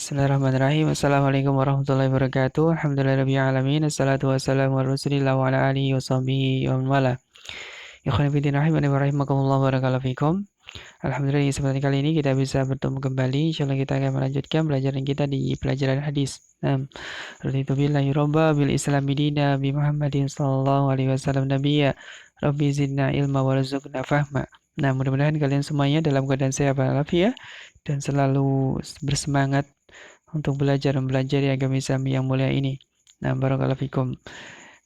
Bismillahirrahmanirrahim. Assalamualaikum warahmatullahi wabarakatuh. Alhamdulillahirabbil alamin. Assalatu wassalamu ala Rasulillah wa ala alihi wa sahbihi wa man wala. Ikhwan fillah rahimani wa rahimakumullah wa barakallahu fikum. Alhamdulillah seperti kali ini kita bisa bertemu kembali. Insyaallah kita akan melanjutkan pelajaran kita di pelajaran hadis. Raditu billahi robba bil islami dina bi Muhammadin sallallahu alaihi wasallam nabiyya. Rabbi zidna ilma warzuqna fahma. Mudah-mudahan kalian semuanya dalam keadaan sehat walafiat dan selalu bersemangat untuk belajar mempelajari agama Islam yang mulia ini. Barakallahu fikum.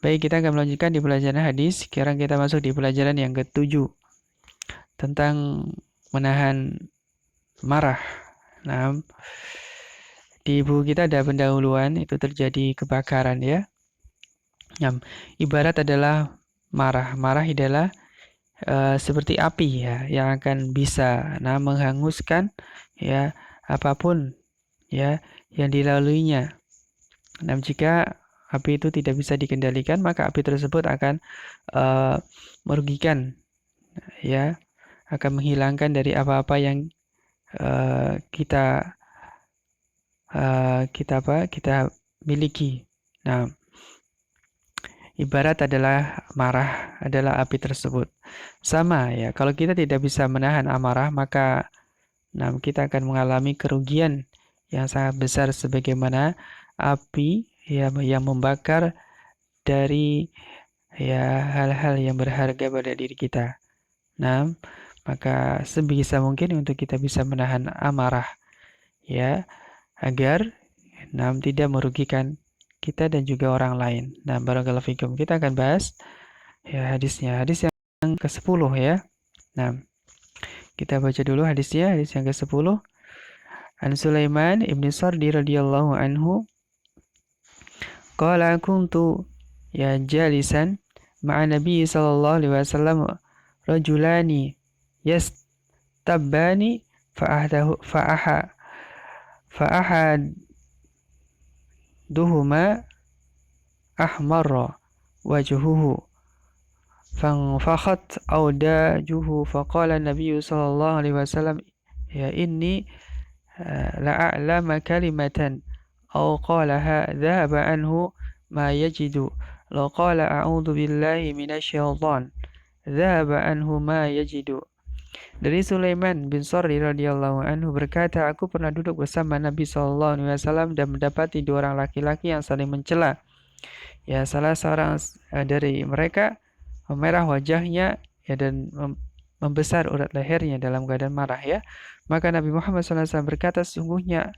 Baik, kita akan melanjutkan di pelajaran hadis. Sekarang kita masuk di pelajaran yang ke-7 tentang menahan marah. Nah, di buku kita ada pendahuluan, itu terjadi kebakaran ya. Ibarat adalah marah. Marah adalah seperti api ya, yang akan bisa menghanguskan ya apapun ya yang dilaluinya. Jika api itu tidak bisa dikendalikan, maka api tersebut akan merugikan ya, akan menghilangkan dari apa-apa yang kita miliki. Ibarat adalah marah adalah api tersebut. Sama ya, kalau kita tidak bisa menahan amarah, maka kita akan mengalami kerugian yang sangat besar sebagaimana api yang membakar dari ya hal-hal yang berharga pada diri kita. Maka sebisa mungkin untuk kita bisa menahan amarah ya, agar tidak merugikan kita dan juga orang lain. Barakallahu fikum. Kita akan bahas ya hadisnya. Hadis yang ke-10 ya. Kita baca dulu hadisnya, hadis yang ke-10. An Sulaiman ibn Sardi radhiyallahu anhu qala kuntu ya jalisan ma'a Nabi sallallahu alaihi wasallam rajulani yastabbani fa'ahaduhuma ahmarra wajhuhu fanfakhat awdajuhu faqala Nabi sallallahu alaihi wasallam ya inni la'a'lama kalimatan aw qalaha dhahaba anhu ma yajidu law qala a'udzu billahi minasyaitan dhahaba anhu ma yajidu. Dari Sulaiman bin Sardi radhiyallahu anhu berkata, aku pernah duduk bersama Nabi sallallahu alaihi wasallam dan mendapati dua orang laki-laki yang saling mencela. Ya, salah seorang dari mereka memerah wajahnya ya, dan membesar urat lehernya dalam keadaan marah ya. Maka Nabi Muhammad SAW berkata, sesungguhnya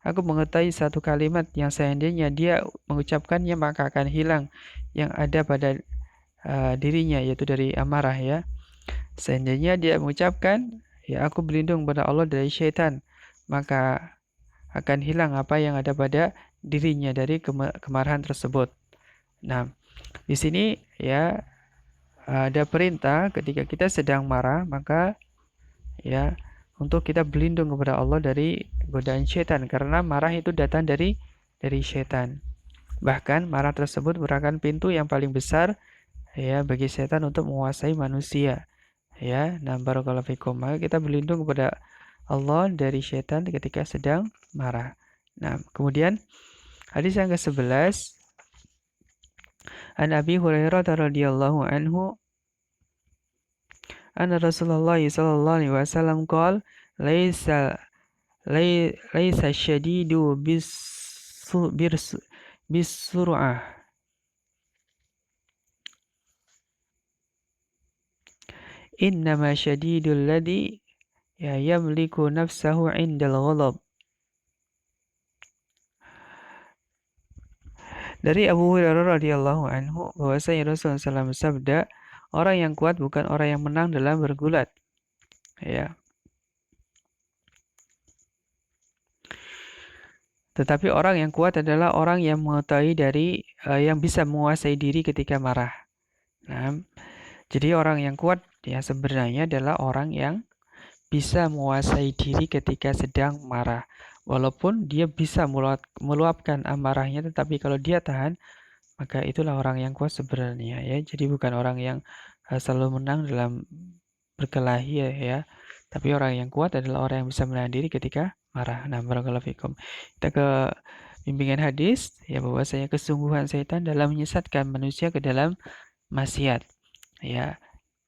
aku mengetahui satu kalimat yang seandainya dia mengucapkannya maka akan hilang yang ada pada dirinya, yaitu dari amarah ya. Seandainya dia mengucapkan ya aku berlindung pada Allah dari syaitan, maka akan hilang apa yang ada pada dirinya dari kemarahan tersebut. Di sini ya ada perintah ketika kita sedang marah, maka ya untuk kita berlindung kepada Allah dari godaan syaitan, karena marah itu datang dari syaitan. Bahkan marah tersebut merupakan pintu yang paling besar ya bagi syaitan untuk menguasai manusia. Ya, barakallahu fikum. Maka kita berlindung kepada Allah dari syaitan ketika sedang marah. Kemudian hadis yang ke-11, An Abi Hurairah radhiyallahu anhu anna Rasulullah sallallahu alaihi wasallam qala laisa syadidu bisur'ah innama syadidul ladzi yamliku nafsahu 'indal ghadab. Dari Abu Hurairah radhiyallahu anhu bahwasanya Rasulullah SAW bersabda, orang yang kuat bukan orang yang menang dalam bergulat. Ya. Tetapi orang yang kuat adalah orang yang mengetahui yang bisa menguasai diri ketika marah. Jadi orang yang kuat ya sebenarnya adalah orang yang bisa menguasai diri ketika sedang marah. Walaupun dia bisa meluapkan amarahnya, tetapi kalau dia tahan, maka itulah orang yang kuat sebenarnya ya. Jadi bukan orang yang selalu menang dalam berkelahi ya. Tapi orang yang kuat adalah orang yang bisa menahan diri ketika marah. Nah, barakallahu fikum. Kita ke bimbingan hadis ya, bahwasanya kesungguhan setan dalam menyesatkan manusia ke dalam maksiat. Ya,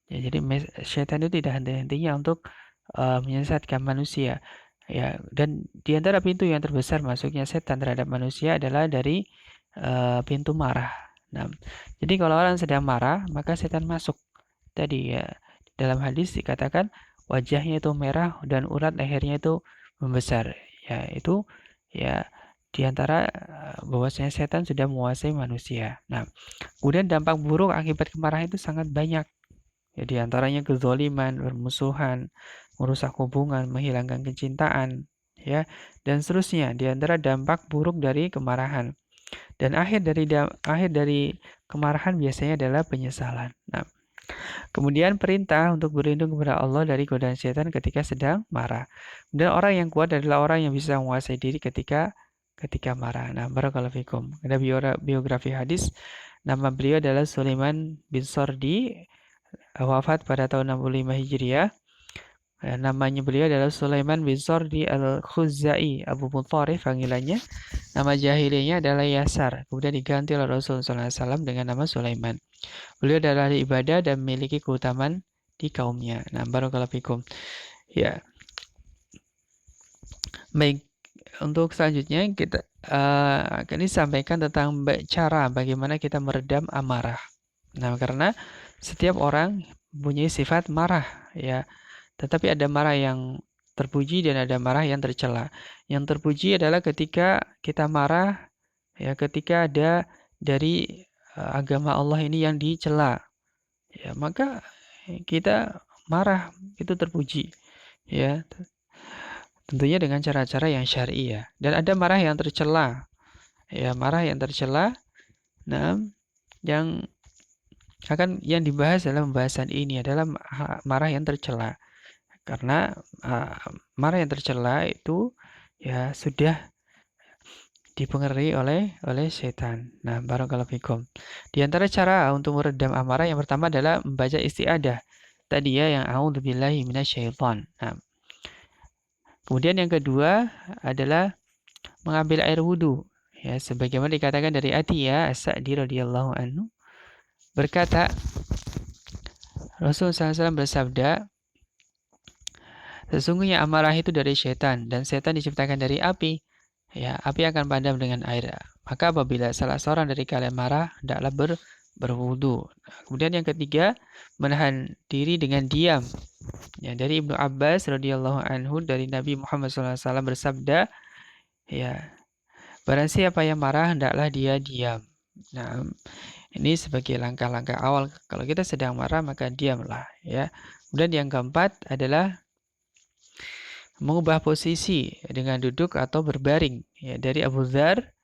ya jadi setan itu tidak henti-hentinya untuk menyesatkan manusia. Ya, dan di antara pintu yang terbesar masuknya setan terhadap manusia adalah dari pintu marah. Nah, jadi kalau orang sedang marah, maka setan masuk. Tadi ya, dalam hadis dikatakan wajahnya itu merah dan urat lehernya itu membesar. Ya, itu ya di antara bahwasanya setan sudah menguasai manusia. Nah, kemudian dampak buruk akibat kemarahan itu sangat banyak. Ya, di antaranya kezaliman, permusuhan, merusak hubungan, menghilangkan kecintaan, ya, dan seterusnya. Di antara dampak buruk dari kemarahan. Dan akhir dari kemarahan biasanya adalah penyesalan. Nah, kemudian perintah untuk berlindung kepada Allah dari godaan setan ketika sedang marah. Dan orang yang kuat adalah orang yang bisa menguasai diri ketika marah. Nah, barakallahu fikum. Ada biografi hadis, nama beliau adalah Sulaiman bin Sordi, wafat pada tahun 65 Hijriah. Namanya beliau adalah Sulaiman bin Sordi al-Khuzai, Abu Mutharif panggilannya. Nama jahilinya adalah Yasar. Kemudian diganti oleh Rasulullah SAW dengan nama Sulaiman. Beliau adalah ahli ibadah dan memiliki keutamaan di kaumnya. Nah, barakallahu fikum. Ya, baik. Untuk selanjutnya kita akan disampaikan tentang cara bagaimana kita meredam amarah. Nah, karena setiap orang punya sifat marah, ya. Tetapi ada marah yang terpuji dan ada marah yang tercela. Yang terpuji adalah ketika kita marah, ya, ketika ada dari agama Allah ini yang dicela, ya, maka kita marah, itu terpuji, ya. Tentunya dengan cara-cara yang syar'i ya. Dan ada marah yang tercela. Ya, marah yang tercela. Nah, yang yang dibahas dalam pembahasan ini adalah marah yang tercela. Karena marah yang tercela itu ya sudah dipengaruhi oleh setan. Nah, barakallahu fikum. Di antara cara untuk meredam amarah yang pertama adalah membaca isti'adah. Tadi ya yang a'udzubillahi minasyaiton. Nah, kemudian yang kedua adalah mengambil air wudhu. Ya, sebagaimana dikatakan dari Atiyah As-Sa'di radhiyallahu anhu berkata, Rasulullah SAW bersabda, sesungguhnya amarah itu dari setan dan setan diciptakan dari api. Ya, api akan padam dengan air. Maka apabila salah seorang dari kalian marah, hendaklah berwudu. Kemudian yang ketiga, menahan diri dengan diam. Ya, dari Ibnu Abbas radhiyallahu anhu dari Nabi Muhammad SAW bersabda, ya, barang siapa yang marah, hendaklah dia diam. Nah, ini sebagai langkah-langkah awal. Kalau kita sedang marah, maka diamlah. Ya. Kemudian yang keempat adalah mengubah posisi dengan duduk atau berbaring. Ya, dari Abu Dzar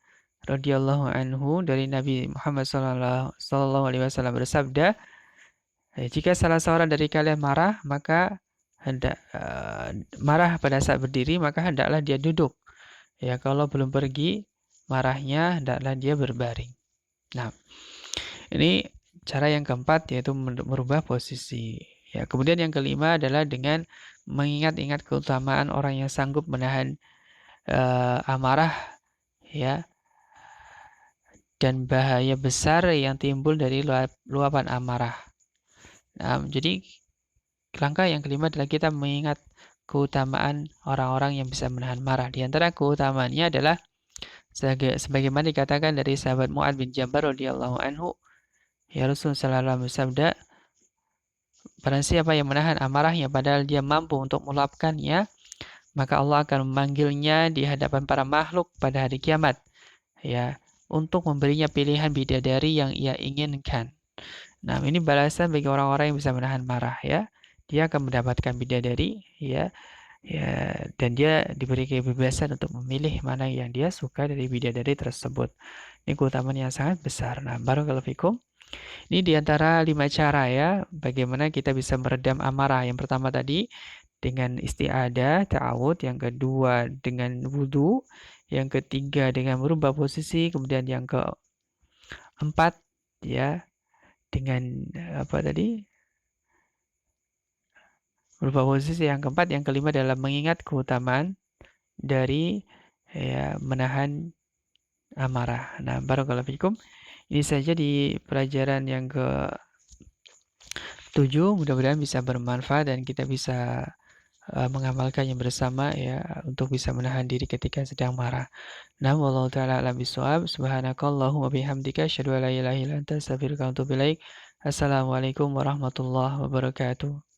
radhiyallahu anhu dari Nabi Muhammad sallallahu alaihi wasallam bersabda, jika salah seorang dari kalian marah, maka marah pada saat berdiri, maka hendaklah dia duduk. Ya, kalau belum pergi marahnya, hendaklah dia berbaring. Nah, ini cara yang keempat yaitu merubah posisi. Ya, kemudian yang kelima adalah dengan mengingat-ingat keutamaan orang yang sanggup menahan amarah, ya, dan bahaya besar yang timbul dari luapan amarah. Nah, jadi langkah yang kelima adalah kita mengingat keutamaan orang-orang yang bisa menahan marah. Di antara keutamaannya adalah sebagaimana dikatakan dari sahabat Mu'ad bin Jabal radhiyallahu anhu, ya Rasulullah SAW bersabda, barang siapa yang menahan amarahnya padahal dia mampu untuk meluapkannya, maka Allah akan memanggilnya di hadapan para makhluk pada hari kiamat, ya, untuk memberinya pilihan bidadari yang ia inginkan. Nah, ini balasan bagi orang-orang yang bisa menahan marah, ya. Dia akan mendapatkan bidadari, ya, ya, dan dia diberi kebebasan untuk memilih mana yang dia suka dari bidadari tersebut. Ini keutamaan yang sangat besar. Nah, barakallahu fikum. Ini diantara 5 cara ya, bagaimana kita bisa meredam amarah. Yang pertama tadi dengan isti'adah, ta'awud. Yang kedua dengan wudhu. Yang ketiga dengan merubah posisi. Kemudian yang keempat ya dengan apa tadi? Merubah posisi. Yang keempat, yang kelima adalah mengingat keutamaan dari ya menahan amarah. Nah, barakallahu fikum. Ini saja di pelajaran yang ke-7, mudah-mudahan bisa bermanfaat dan kita bisa mengamalkannya bersama ya untuk bisa menahan diri ketika sedang marah. Nah, wallahu taala alam bisawab. Subhanakallahumma bihamdika asyhadu an la ilaha illa anta astaghfiruka wa atubu ilaik. Assalamualaikum warahmatullahi wabarakatuh.